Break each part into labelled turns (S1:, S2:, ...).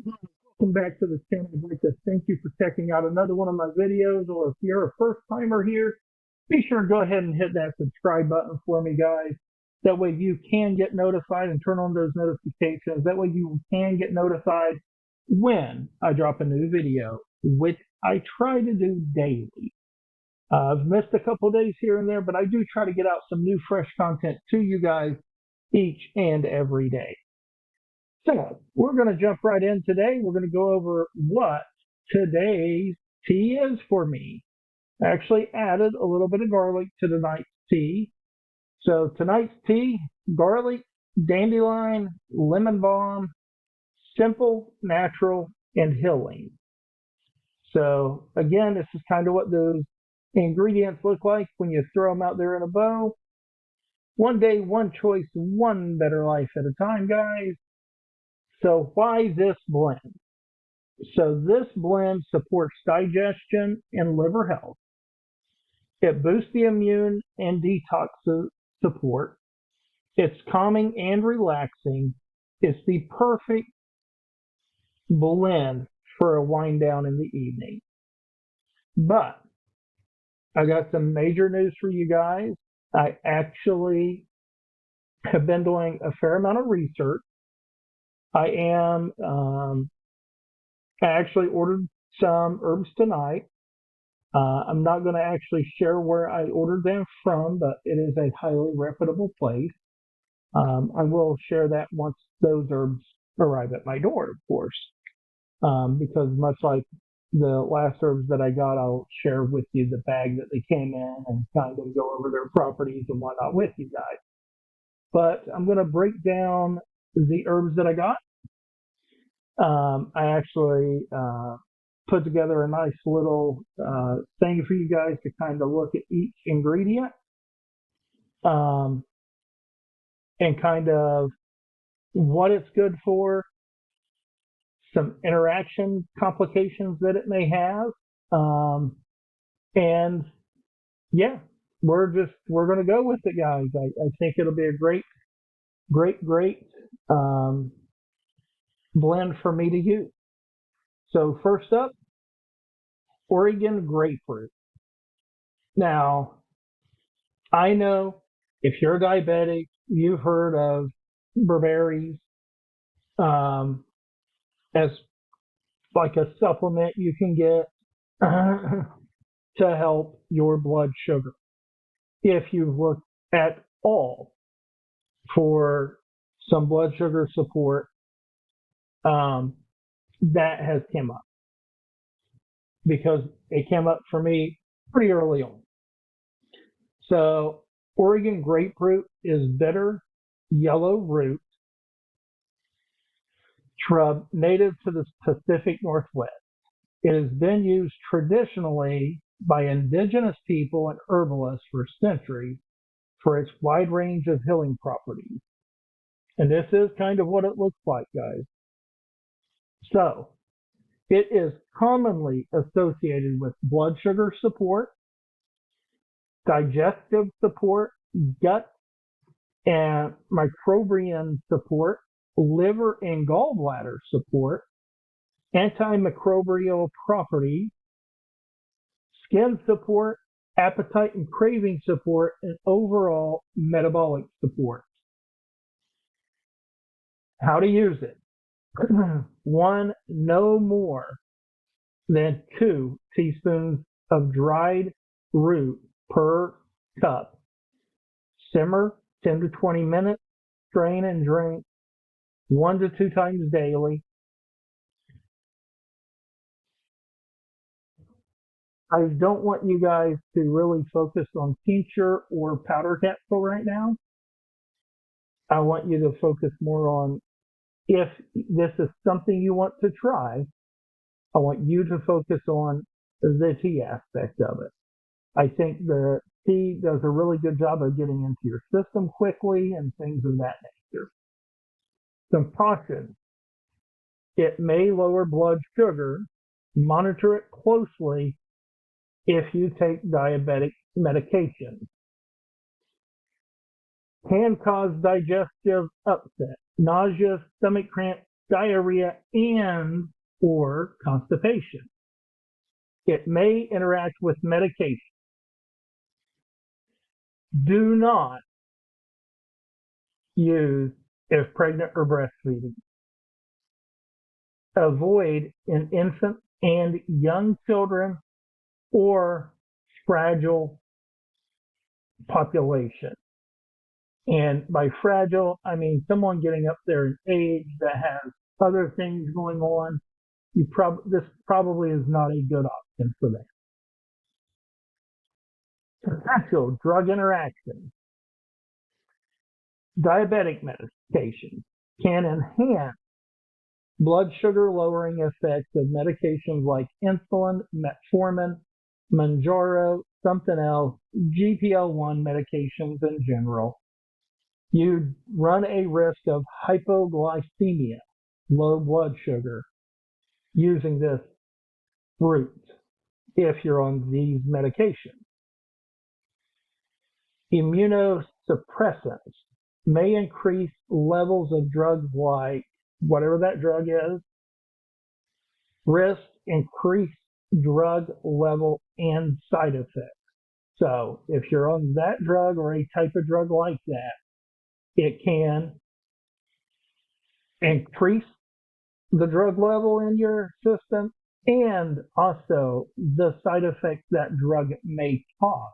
S1: Welcome back to the channel. I'd like to thank you for checking out another one of my videos, or if you're a first timer here, be sure to go ahead and hit that subscribe button for me, guys. That way you can get notified and turn on those notifications. That way you can get notified when I drop a new video, which I try to do daily. I've missed a couple days here and there, but I do try to get out some new fresh content to you guys each and every day. So we're going to jump right in today. We're going to go over what today's tea is for me. I actually added a little bit of garlic to tonight's tea. So tonight's tea, garlic, dandelion, lemon balm, simple, natural, and healing. So again, this is kind of what those ingredients look like when you throw them out there in a bowl. One day, one choice, one better life at a time, guys. So why this blend? So this blend supports digestion and liver health. It boosts the immune and detox support. It's calming and relaxing. It's the perfect blend for a wind down in the evening. But I got some major news for you guys. I actually have been doing a fair amount of research. I actually ordered some herbs tonight. I'm not going to actually share where I ordered them from, but it is a highly reputable place. I will share that once those herbs arrive at my door, of course, because much like the last herbs that I got, I'll share with you the bag that they came in and kind of go over their properties and whatnot with you guys. But I'm going to break down the herbs that I got. I actually put together a nice little thing for you guys to kind of look at each ingredient and kind of what it's good for, some interaction complications that it may have, and yeah, we're going to go with it, guys. I think it'll be a great blend for me to use. So first up, Oregon grapefruit. Now, I know if you're a diabetic, you've heard of berberries as like a supplement you can get to help your blood sugar. If you've looked at all for some blood sugar support, that has come up because it came up for me pretty early on. So Oregon grapefruit is bitter yellow root shrub native to the Pacific Northwest. It has been used traditionally by indigenous people and herbalists for centuries for its wide range of healing properties. And this is kind of what it looks like, guys. So, it is commonly associated with blood sugar support, digestive support, gut and microbiome support, liver and gallbladder support, antimicrobial properties, skin support, appetite and craving support, and overall metabolic support. How to use it. One, no more than 2 teaspoons of dried root per cup. Simmer 10 to 20 minutes, strain and drink 1 to 2 times daily. I don't want you guys to really focus on tincture or powder capsule right now. I want you to focus more on, if this is something you want to try, I want you to focus on the tea aspect of it. I think the tea does a really good job of getting into your system quickly and things of that nature. Some caution. It may lower blood sugar. Monitor it closely if you take diabetic medication. Can cause digestive upset, nausea, stomach cramps, diarrhea, and or constipation. It may interact with medication. Do not use if pregnant or breastfeeding. Avoid in infants and young children or fragile population. And by fragile, I mean someone getting up there in age that has other things going on. This probably is not a good option for them. Potential drug interactions. Diabetic medications can enhance blood sugar lowering effects of medications like insulin, metformin, Mounjaro, something else, GLP-1 medications in general. You run a risk of hypoglycemia, low blood sugar, using this root if you're on these medications. Immunosuppressants may increase levels of drugs like whatever that drug is, risk, increased drug level, and side effects. So if you're on that drug or a type of drug like that, it can increase the drug level in your system and also the side effects that drug may cause.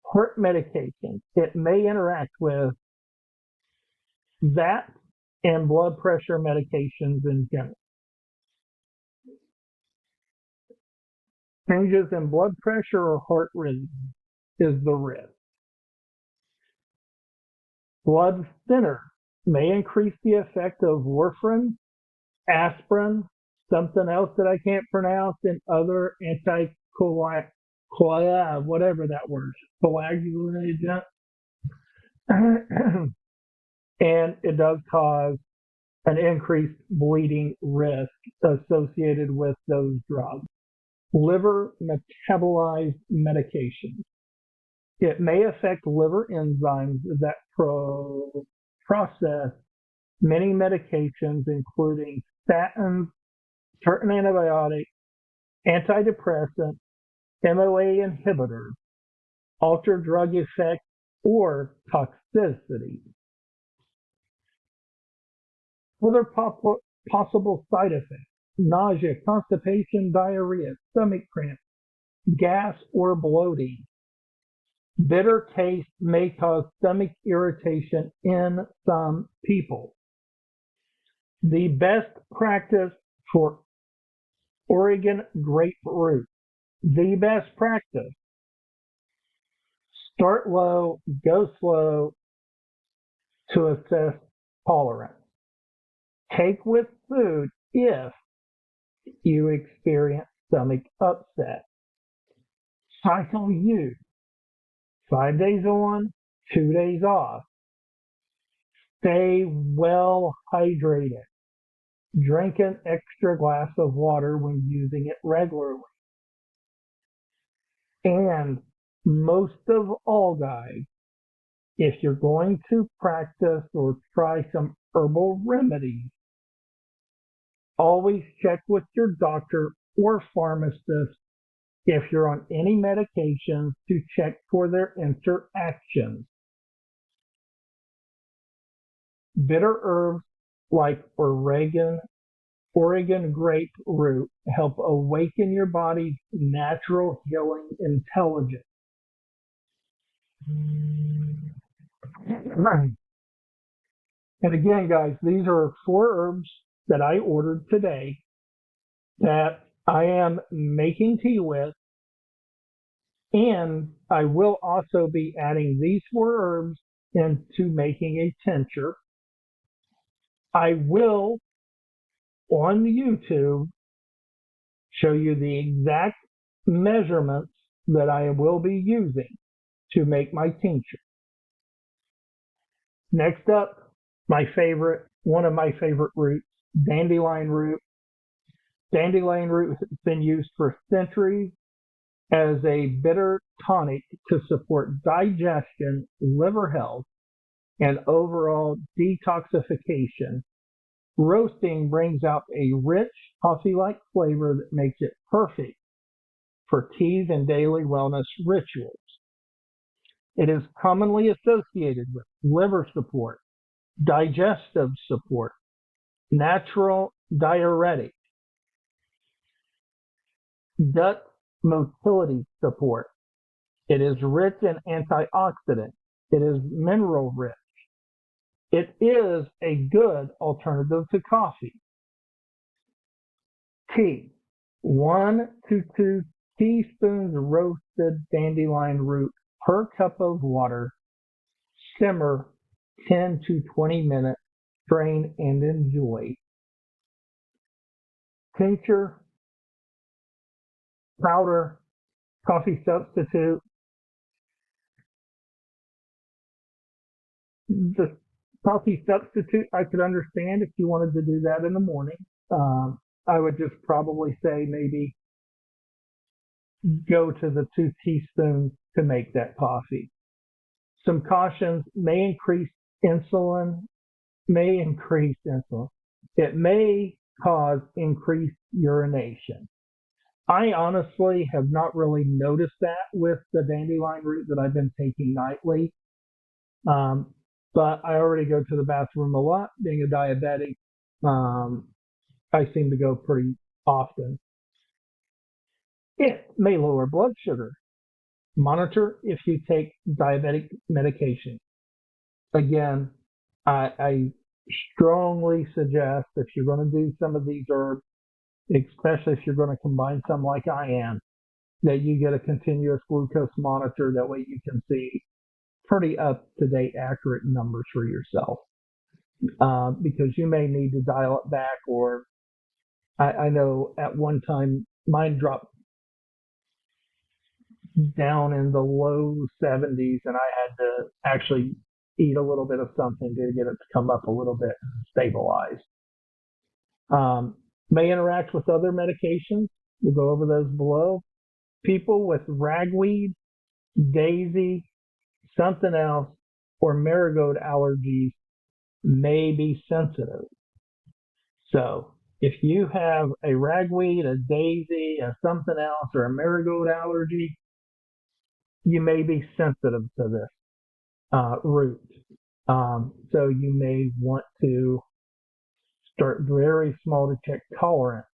S1: Heart medications, it may interact with that and blood pressure medications in general. Changes in blood pressure or heart rhythm is the risk. Blood thinners may increase the effect of warfarin, aspirin, something else that I can't pronounce, and other whatever that word, coagulant agent. And it does cause an increased bleeding risk associated with those drugs. Liver metabolized medications. It may affect liver enzymes that process many medications, including statins, certain antibiotics, antidepressants, MOA inhibitors, alter drug effects, or toxicity. Other possible side effects: nausea, constipation, diarrhea, stomach cramps, gas, or bloating. Bitter taste may cause stomach irritation in some people. The best practice for Oregon grape root. The best practice. Start low, go slow to assess tolerance. Take with food if you experience stomach upset. Cycle use. 5 days on, 2 days off. Stay well hydrated. Drink an extra glass of water when using it regularly. And most of all, guys, if you're going to practice or try some herbal remedies, always check with your doctor or pharmacist if you're on any medications to check for their interactions. Bitter herbs like Oregon grape root help awaken your body's natural healing intelligence. And again, guys, these are 4 herbs that I ordered today that I am making tea with, and I will also be adding these 4 herbs into making a tincture. I will, on YouTube, show you the exact measurements that I will be using to make my tincture. Next up, one of my favorite roots, dandelion root. Dandelion root has been used for centuries as a bitter tonic to support digestion, liver health, and overall detoxification. Roasting brings out a rich, coffee-like flavor that makes it perfect for teas and daily wellness rituals. It is commonly associated with liver support, digestive support, natural diuretic, gut motility support. It is rich in antioxidants. It is mineral rich. It is a good alternative to coffee. Tea. 1 to 2 teaspoons roasted dandelion root per cup of water. Simmer 10 to 20 minutes. Drain and enjoy. Tincture, powder, coffee substitute. The coffee substitute, I could understand if you wanted to do that in the morning. I would just probably say maybe go to the 2 teaspoons to make that coffee. Some cautions: may increase insulin. It may cause increased urination. I honestly have not really noticed that with the dandelion root that I've been taking nightly. But I already go to the bathroom a lot. Being a diabetic, I seem to go pretty often. It may lower blood sugar. Monitor if you take diabetic medication. Again, I strongly suggest if you're going to do some of these herbs, especially if you're going to combine some like I am, that you get a continuous glucose monitor. That way you can see pretty up-to-date, accurate numbers for yourself. Because you may need to dial it back, or I know at one time mine dropped down in the low 70s, and I had to actually eat a little bit of something to get it to come up a little bit and stabilize. May interact with other medications. We'll go over those below. People with ragweed, daisy, something else, or marigold allergies may be sensitive. So if you have a ragweed, a daisy, a something else, or a marigold allergy, you may be sensitive to this root. So you may want to start very small to check tolerance,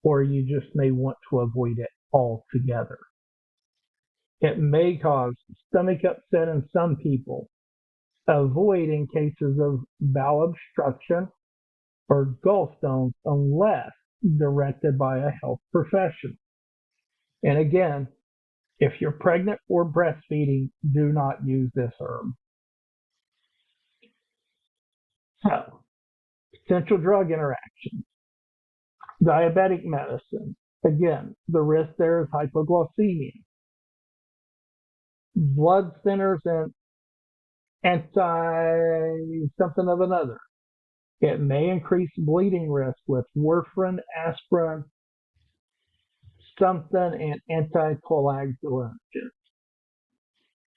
S1: or you just may want to avoid it altogether. It may cause stomach upset in some people. Avoid in cases of bowel obstruction or gallstones unless directed by a health professional. And again, if you're pregnant or breastfeeding, do not use this herb. So, potential drug interactions. Diabetic medicine. Again, the risk there is hypoglycemia. Blood thinners and anti-something of another. It may increase bleeding risk with warfarin, aspirin, something, and anticoagulants.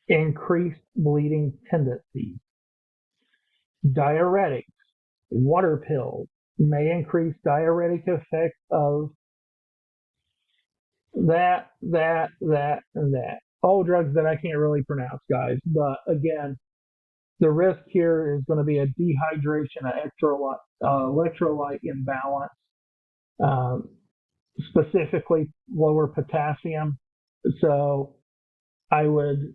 S1: Increased bleeding tendencies. Diuretics, water pills, may increase diuretic effects of that, and that. All drugs that I can't really pronounce, guys. But again, the risk here is going to be a dehydration, an electrolyte imbalance, specifically lower potassium. So I would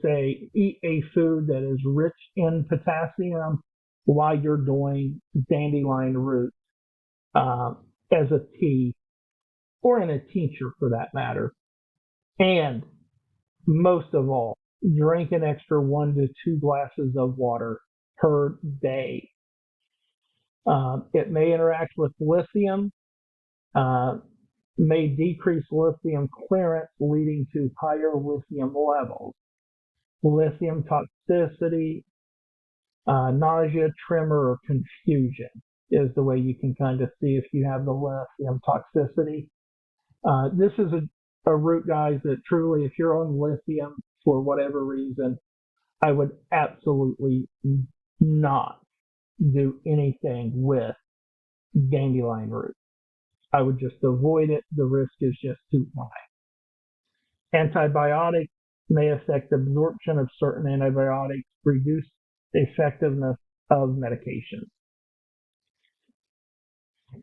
S1: say eat a food that is rich in potassium while you're doing dandelion root as a tea, or in a tincture for that matter. And most of all, drink an extra 1 to 2 glasses of water per day. It may interact with lithium, may decrease lithium clearance, leading to higher lithium levels. Lithium toxicity, nausea, tremor, or confusion is the way you can kind of see if you have the lithium toxicity. This is a root, guys, that truly, if you're on lithium for whatever reason, I would absolutely not do anything with dandelion root. I would just avoid it. The risk is just too high. Antibiotics may affect absorption of certain antibiotics, reduce the effectiveness of medications.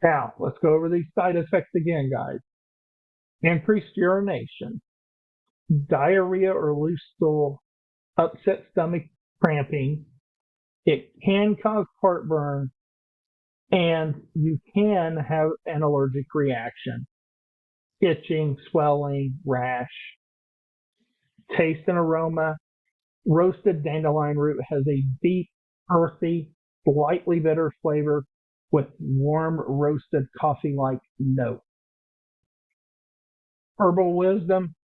S1: Now, let's go over these side effects again, guys. Increased urination, diarrhea or loose stool, upset stomach, cramping. It can cause heartburn, and you can have an allergic reaction, itching, swelling, rash. Taste and aroma. Roasted dandelion root has a deep, earthy, slightly bitter flavor with warm, roasted coffee-like note. Herbal wisdom.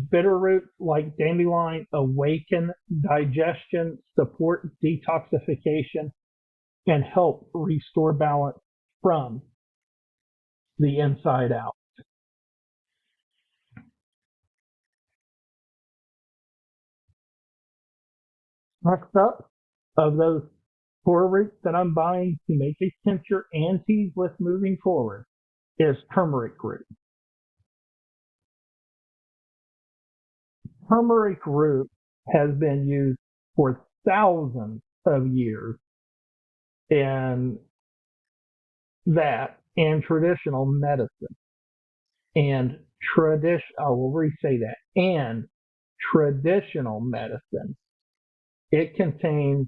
S1: Bitter roots like dandelion awaken digestion, support detoxification, and help restore balance from the inside out. Next up, of those 4 roots that I'm buying to make a tincture and teas with moving forward, is turmeric root. Turmeric root has been used for thousands of years in that and traditional medicine and I will re-say that, and traditional medicine. It contains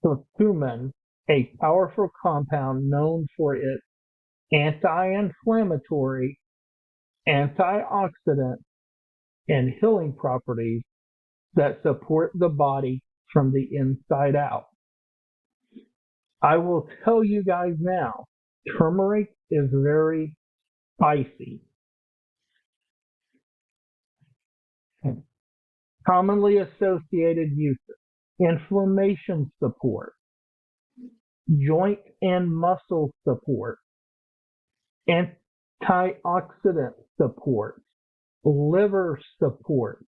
S1: curcumin, a powerful compound known for its anti-inflammatory, antioxidant, and healing properties that support the body from the inside out. I will tell you guys now, turmeric is very spicy. Commonly associated uses: inflammation support, joint and muscle support, antioxidant support, liver support,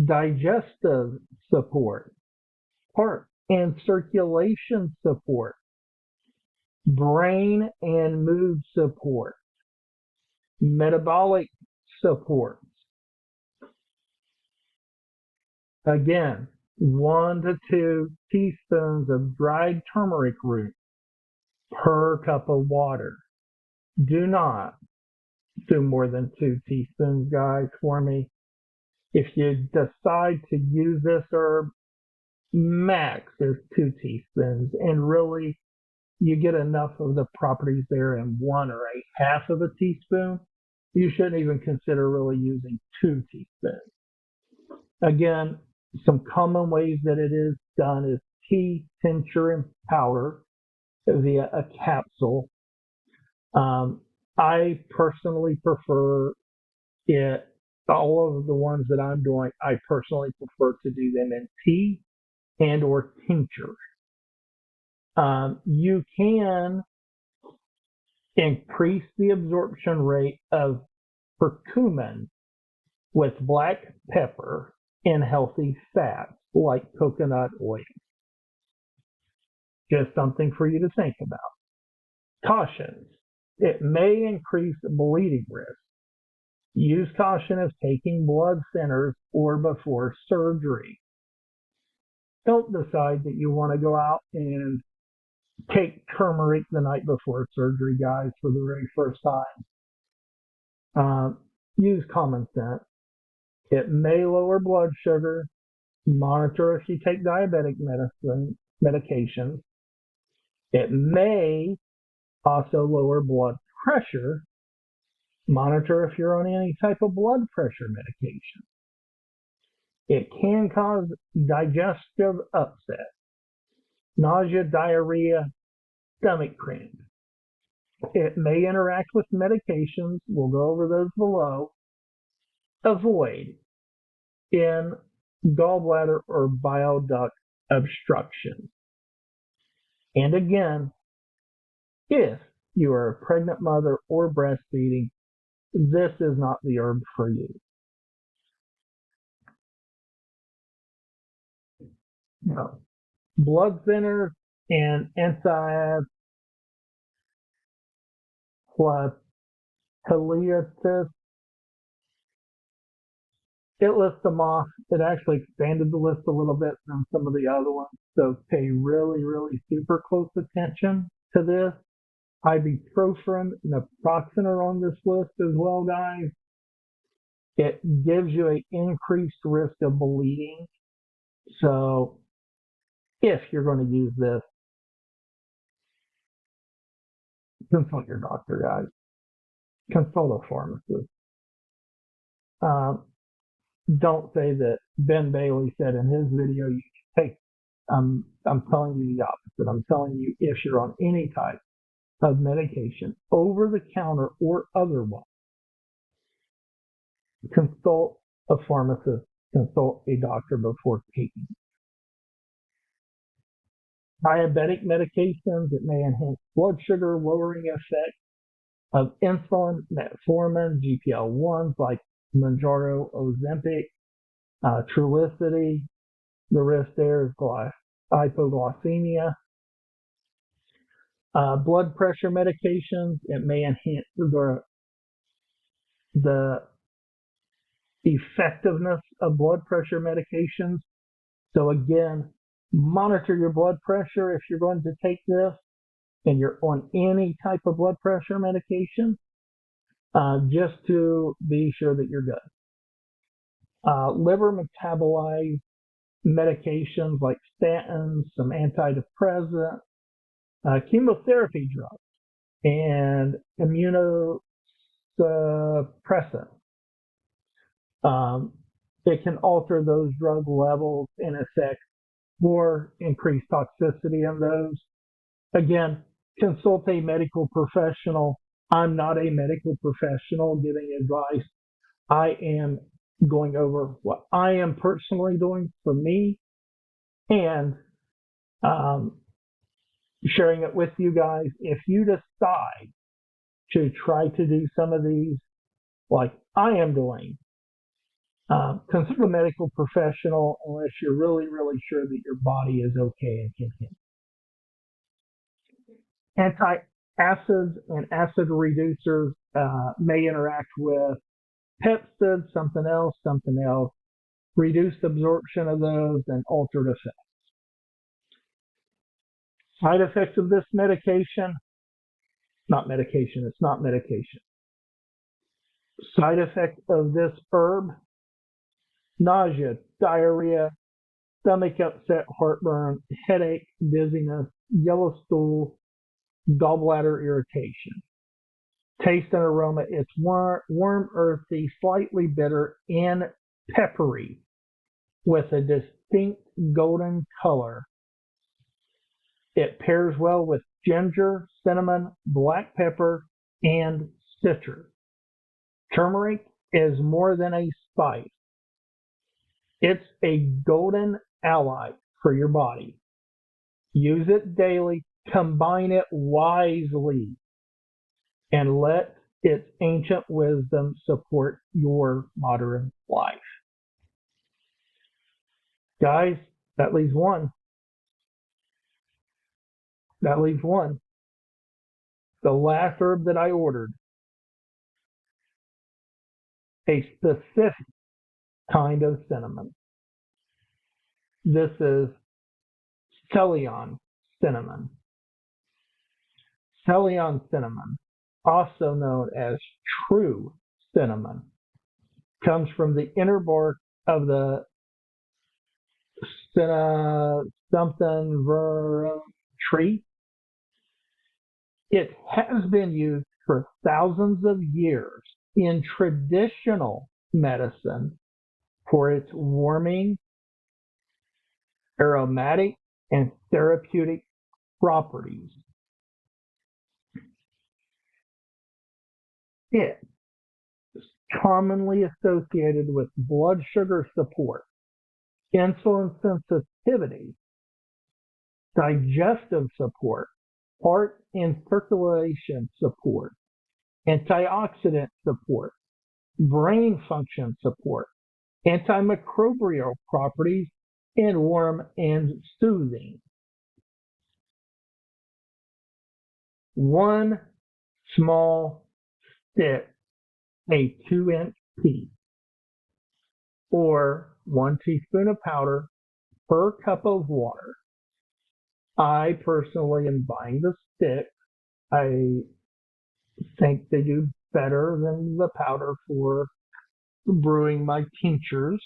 S1: digestive support, heart and circulation support, brain and mood support, metabolic support. Again, 1 to 2 teaspoons of dried turmeric root per cup of water. Do not do more than 2 teaspoons, guys, for me. If you decide to use this herb, max is 2 teaspoons, and really you get enough of the properties there in 1 or a half of a teaspoon. You shouldn't even consider really using 2 teaspoons. Again, some common ways that it is done is tea, tincture, and powder via a capsule. I personally prefer it. All of the ones that I'm doing, I personally prefer to do them in tea and or tincture. You can increase the absorption rate of curcumin with black pepper and healthy fats like coconut oil. Just something for you to think about. Cautions: it may increase bleeding risk. Use caution if taking blood thinners or before surgery. Don't decide that you want to go out and take turmeric the night before surgery, guys, for the very first time. Use common sense. It may lower blood sugar. Monitor if you take diabetic medications. It may also lower blood pressure. Monitor if you're on any type of blood pressure medication. It can cause digestive upset, nausea, diarrhea, stomach cramp. It may interact with medications. We'll go over those below. Avoid in gallbladder or bile duct obstruction. And again, if you are a pregnant mother or breastfeeding, this is not the herb for you. blood thinners and antiplatelets. It lists them off. It actually expanded the list a little bit from some of the other ones. So pay really, really super close attention to this. Ibuprofen and naproxen are on this list as well, guys. It gives you an increased risk of bleeding. So if you're going to use this, consult your doctor, guys. Consult a pharmacist. Don't say that Ben Bailey said in his video you should take. I'm telling you the opposite. I'm telling you if you're on any type of medication, over the counter or otherwise, consult a pharmacist, consult a doctor before taking it. Diabetic medications that may enhance blood sugar lowering effect of insulin, metformin, GPL-1s like Mounjaro, Ozempic, Trulicity. The risk there is hypoglycemia. Blood pressure medications, it may enhance the effectiveness of blood pressure medications. So again, monitor your blood pressure if you're going to take this and you're on any type of blood pressure medication, just to be sure that you're good. Liver metabolized medications like statins, some antidepressants, chemotherapy drugs, and immunosuppressants. It can alter those drug levels in effect or increase toxicity in those. Again, consult a medical professional. I'm not a medical professional giving advice. I am going over what I am personally doing for me and sharing it with you guys. If you decide to try to do some of these like I am doing, consult a medical professional unless you're really, really sure that your body is okay and can handle. Antacids and acid reducers may interact with peptides, something else, reduced absorption of those, and altered effects. Side effects of this medication, it's not medication. Side effects of this herb, nausea, diarrhea, stomach upset, heartburn, headache, dizziness, yellow stool, gallbladder irritation. Taste and aroma, it's warm, earthy, slightly bitter, and peppery with a distinct golden color. It pairs well with ginger, cinnamon, black pepper, and citrus. Turmeric is more than a spice. It's a golden ally for your body. Use it daily, combine it wisely, and let its ancient wisdom support your modern life. Guys, that leaves one. The last herb that I ordered. A specific kind of cinnamon. This is Ceylon cinnamon. Ceylon cinnamon, also known as true cinnamon, comes from the inner bark of the something tree. It has been used for thousands of years in traditional medicine for its warming, aromatic, and therapeutic properties. It is commonly associated with blood sugar support, insulin sensitivity, digestive support, heart and circulation support, antioxidant support, brain function support, antimicrobial properties, and warm and soothing. One small stick, a 2-inch piece, or 1 teaspoon of powder per cup of water. I personally am buying the stick. I think they do better than the powder for brewing my tinctures.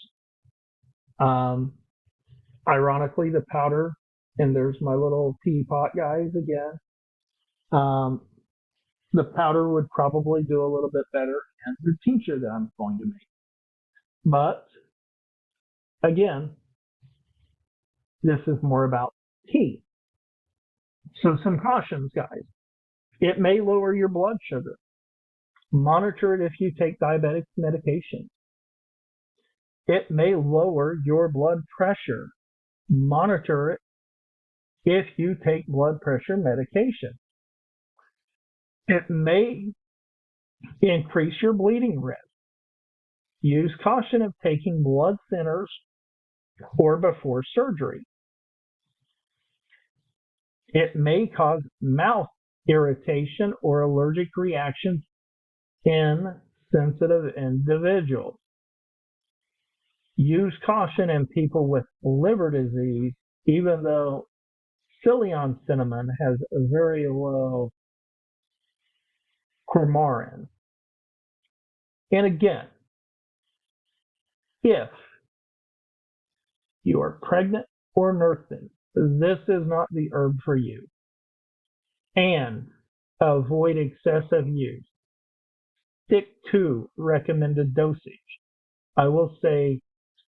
S1: Ironically, the powder, and there's my little teapot guys again. The powder would probably do a little bit better in the tincture that I'm going to make. But again, this is more about tea. So some cautions, guys. It may lower your blood sugar. Monitor it if you take diabetic medication. It may lower your blood pressure. Monitor it if you take blood pressure medication. It may increase your bleeding risk. Use caution if taking blood thinners or before surgery. It may cause mouth irritation or allergic reactions in sensitive individuals. Use caution in people with liver disease, even though Ceylon cinnamon has a very low coumarin. And again, if you are pregnant or nursing, this is not the herb for you. And avoid excessive use. Stick to recommended dosage. I will say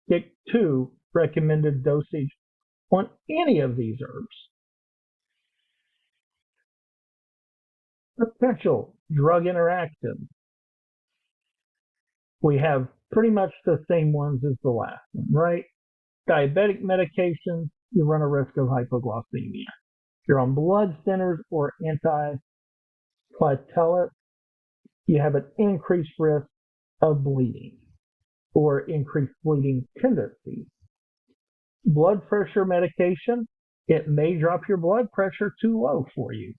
S1: stick to recommended dosage on any of these herbs. Potential drug interactions. We have pretty much the same ones as the last one, right? Diabetic medications, you run a risk of hypoglycemia. If you're on blood thinners or antiplatelets, you have an increased risk of bleeding or increased bleeding tendency. Blood pressure medication, it may drop your blood pressure too low for you.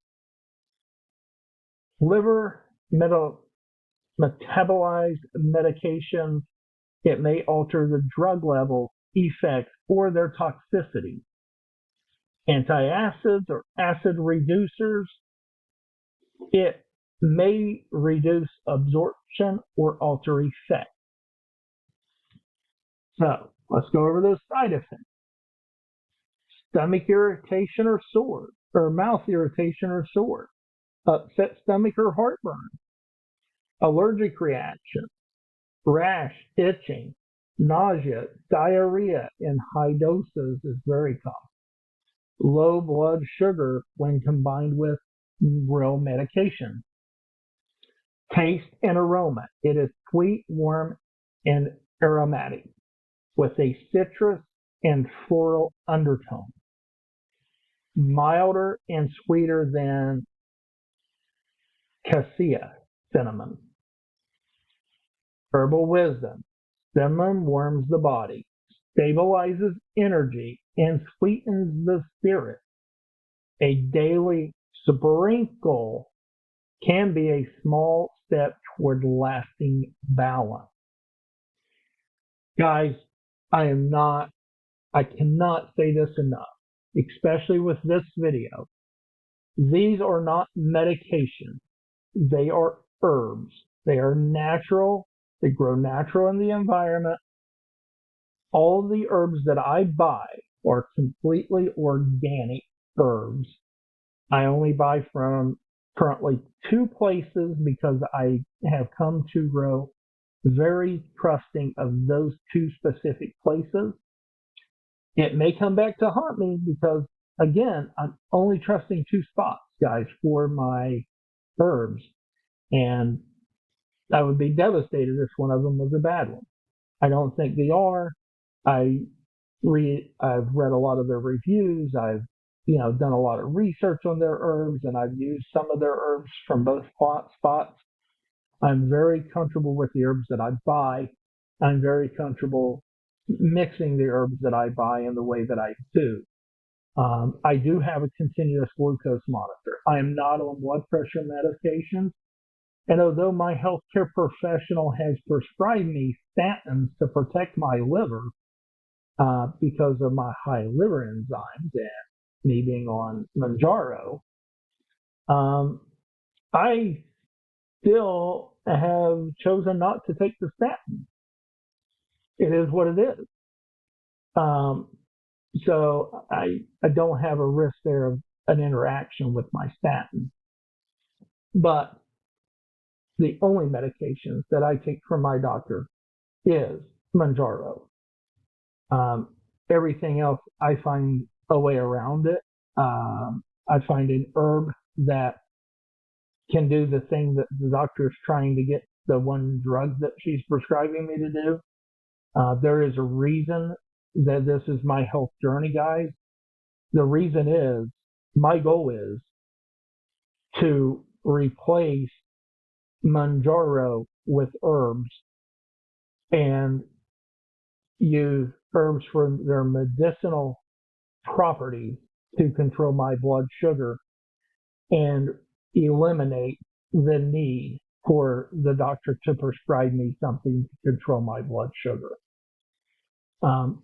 S1: Liver metabolized medications, it may alter the drug level, effects, or their toxicity. Antacids or acid reducers, it may reduce absorption or alter effect. So let's go over those side effects. Stomach irritation or sore, or mouth irritation or sore, upset stomach or heartburn, allergic reaction, rash, itching, nausea, diarrhea in high doses is very common. Low blood sugar when combined with real medication. Taste and aroma. It is sweet, warm, and aromatic with a citrus and floral undertone. Milder and sweeter than cassia cinnamon. Herbal wisdom. Cinnamon warms the body, stabilizes energy, and sweetens the spirit. A daily sprinkle can be a small step toward lasting balance. Guys, I cannot say this enough, especially with this video. These are not medications. They are herbs. They are natural. They grow natural in the environment. All of the herbs that I buy are completely organic herbs. I only buy from currently 2 places because I have come to grow very trusting of those 2 specific places. It may come back to haunt me because, again, I'm only trusting 2 spots, guys, for my herbs. And I would be devastated if one of them was a bad one. I don't think they are. I've read a lot of their reviews. I've done a lot of research on their herbs, and I've used some of their herbs from both spots. I'm very comfortable with the herbs that I buy. I'm very comfortable mixing the herbs that I buy in the way that I do. I do have a continuous glucose monitor. I am not on blood pressure medications. And although my healthcare professional has prescribed me statins to protect my liver because of my high liver enzymes and me being on Manjaro, I still have chosen not to take the statin. It is what it is. So I don't have a risk there of an interaction with my statin. But the only medications that I take from my doctor is Manjaro. Everything else, I find a way around it. I find an herb that can do the thing that the doctor is trying to get the one drug that she's prescribing me to do. There is a reason that this is my health journey, guys. The reason is my goal is to replace Manjaro with herbs and use herbs for their medicinal properties to control my blood sugar and eliminate the need for the doctor to prescribe me something to control my blood sugar.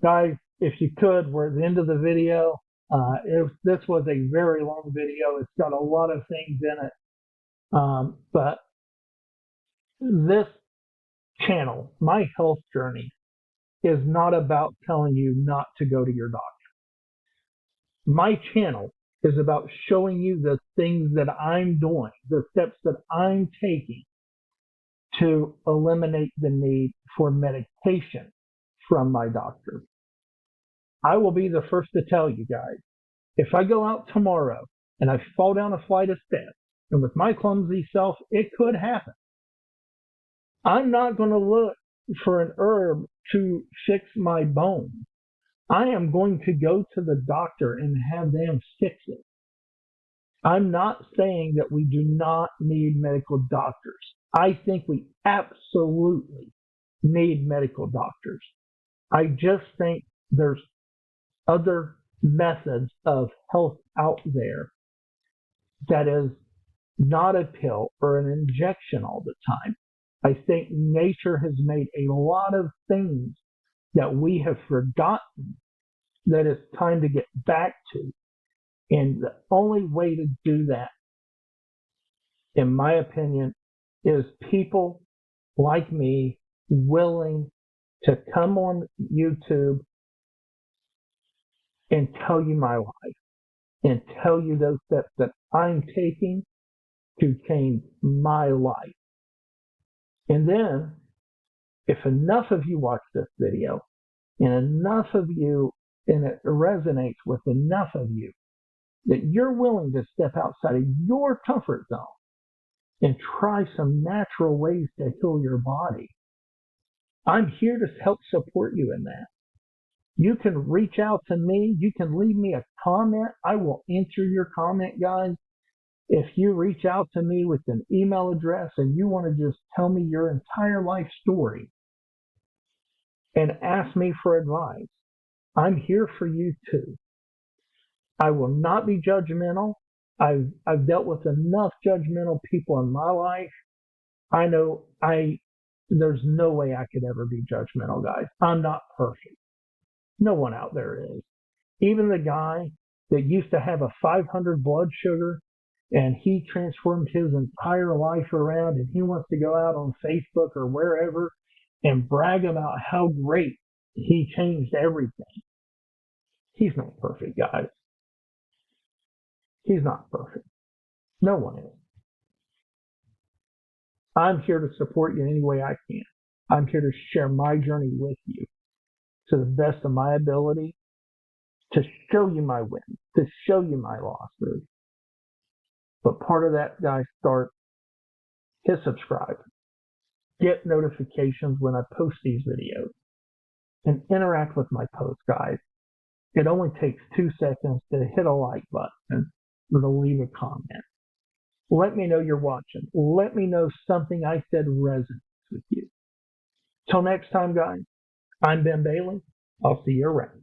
S1: Guys, if you could, we're at the end of the video. This was a very long video. It's got a lot of things in it. But this channel, my health journey, is not about telling you not to go to your doctor. My channel is about showing you the things that I'm doing, the steps that I'm taking to eliminate the need for medication from my doctor. I will be the first to tell you guys, if I go out tomorrow and I fall down a flight of steps, and with my clumsy self, it could happen, I'm not going to look for an herb to fix my bones. I am going to go to the doctor and have them fix it. I'm not saying that we do not need medical doctors. I think we absolutely need medical doctors. I just think there's other methods of health out there that is not a pill or an injection all the time. I think nature has made a lot of things that we have forgotten that it's time to get back to. And the only way to do that, in my opinion, is people like me willing to come on YouTube and tell you my life and tell you those steps that I'm taking to change my life. And then, if enough of you watch this video and enough of you, and it resonates with enough of you, that you're willing to step outside of your comfort zone and try some natural ways to heal your body, I'm here to help support you in that. You can reach out to me. You can leave me a comment. I will answer your comment, guys. If you reach out to me with an email address and you want to just tell me your entire life story and ask me for advice, I'm here for you too. I will not be judgmental. I've dealt with enough judgmental people in my life. I know there's no way I could ever be judgmental, guys. I'm not perfect. No one out there is. Even the guy that used to have a 500 blood sugar and he transformed his entire life around, and he wants to go out on Facebook or wherever and brag about how great he changed everything. He's not perfect, guys. He's not perfect. No one is. I'm here to support you any way I can. I'm here to share my journey with you to the best of my ability, to show you my wins, to show you my losses. But part of that, guys, hit subscribe. Get notifications when I post these videos. And interact with my posts, guys. It only takes 2 seconds to hit a like button or to leave a comment. Let me know you're watching. Let me know something I said resonates with you. Till next time, guys, I'm Ben Bailey. I'll see you around.